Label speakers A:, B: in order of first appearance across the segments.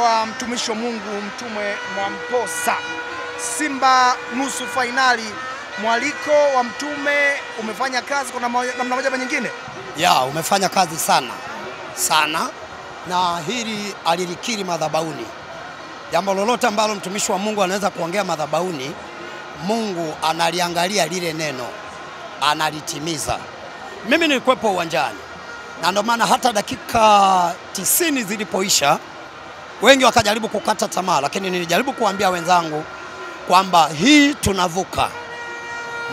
A: wa mtumishi wa Mungu Mtume Mwamposa. Simba nusu fainali, mwaliko wa Mtume umefanya kazi kwa namna moja nyingine?
B: Umefanya kazi sana, na hili alilikiri madhabahuni. Jambo lolote ambalo mtumishi wa Mungu anaweza kuongea madhabahuni, Mungu analiangalia lile neno, analitimiza. Mimi nilikuwepo uwanjani, na ndio maana hata dakika 90 zilipoisha wengi wakajaribu kukata tamaa, lakini nilijaribu kuambia wenzangu kwamba hii tunavuka.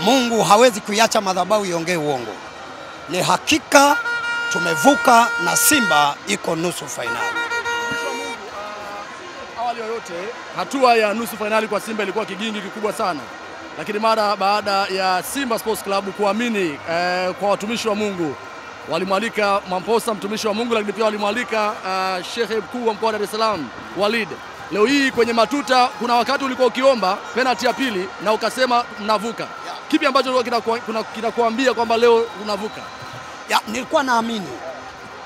B: Mungu hawezi kuiacha madhabahu iongee uongo. Ni hakika tumevuka na Simba iko nusu fainali.
C: Awali yote, hatua ya nusu fainali kwa Simba ilikuwa kigingi kikubwa sana. Lakini mara baada ya Simba Sports Club kuamini kwa watumishi wa Mungu, walimwalika Mwamposa mtumishi wa Mungu, lakini pia walimwalika Sheikh mkuu wa mkoa wa Dar es Salaam Walid. Leo hii kwenye matuta kuna wakati ulikuwa ukiomba penalty ya pili na ukasema mnavuka. Kipi ambacho kinakuambia kwamba leo unavuka?
B: Nilikuwa naamini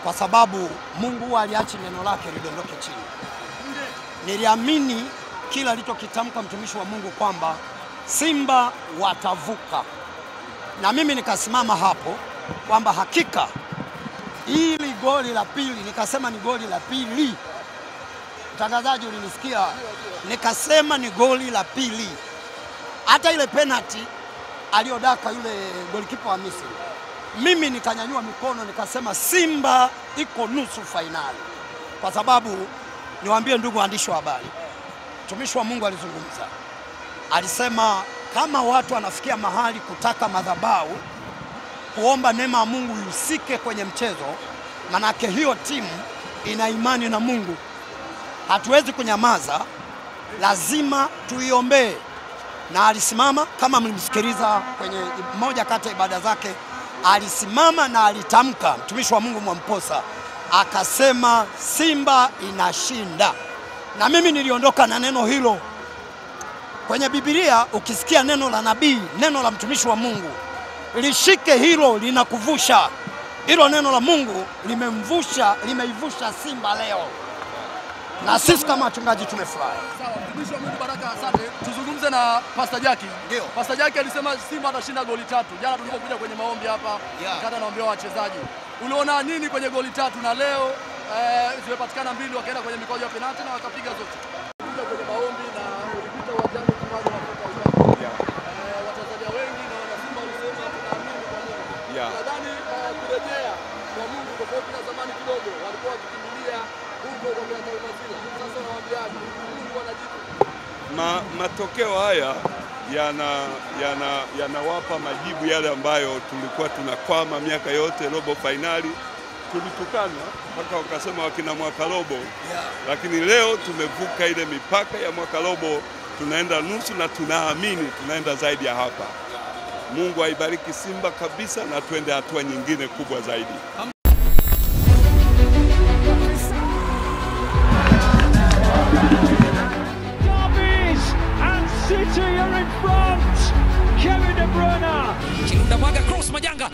B: kwa sababu Mungu aliachi neno lake lidondoke chini. Niliamini kila alichokitamka mtumishi wa Mungu kwamba Simba watavuka. Na mimi nikasimama hapo kwamba hakika hili goli la pili, nikasema ni goli la pili. Mtangazaji ulinisikia? Nikasema ni goli la pili. Hata ile penalty aliyodaka yule golikipa wa Misri, mimi nikanyanyua mikono nikasema Simba iko nusu fainali. Kwa sababu niwaambie ndugu waandishi wa habari, mtumishi wa Mungu alizungumza. Alisema kama watu wanafikia mahali kutaka madhabahu kuomba neema ya Mungu ihusike kwenye mchezo, manake hiyo timu ina imani na Mungu. Hatuwezi kunyamaza, lazima tuiombee. Na alisimama, kama mlimsikiliza kwenye moja kati ya ibada zake, alisimama na alitamka mtumishi wa Mungu Mwamposa, akasema Simba inashinda. Na mimi niliondoka na neno hilo. Kwenye Biblia ukisikia neno la nabii, neno la mtumishi wa Mungu, lishike hilo, linakuvusha. Hilo neno la Mungu limeivusha Simba leo. Na sisi kama wachungaji tumefurahi.
C: Sawa, mtumishi wa Mungu Baraka, asante. Tuzungumze na Pastor Jackie.
B: Ndio.
C: Pastor Jackie alisema Simba atashinda goli 3. Jana tulipokuja kwenye maombi hapa, kata naombea wachezaji. Uliona nini kwenye goli 3 na leo zimepatikana mbili, wakaenda kwenye mikwaju ya penalti na wakapiga zote? Kuja kwenye maombi na ulipita uwanjani kufanya wachezaji wengi na wana Simba walisema tunaamini kwa Mungu. Nadhani kurejea kwa Mungu tofauti na zamani kidogo, walikuwa wakikimbilia huko kwa Tanzania. Sasa nawaambiaje, Mungu anajibu.
D: Matokeo haya yanawapa majibu yale ambayo tulikuwa tunakwama miaka yote. Robo fainali tulitukana mpaka wakasema wakina mwaka robo, lakini leo tumevuka ile mipaka ya mwaka robo, tunaenda nusu na tunaamini tunaenda zaidi ya hapa. Mungu aibariki Simba kabisa na tuende hatua nyingine kubwa zaidi.
E: City are in front. Kevin De Bruyne.
F: Chilunda mwaga cross Majanga.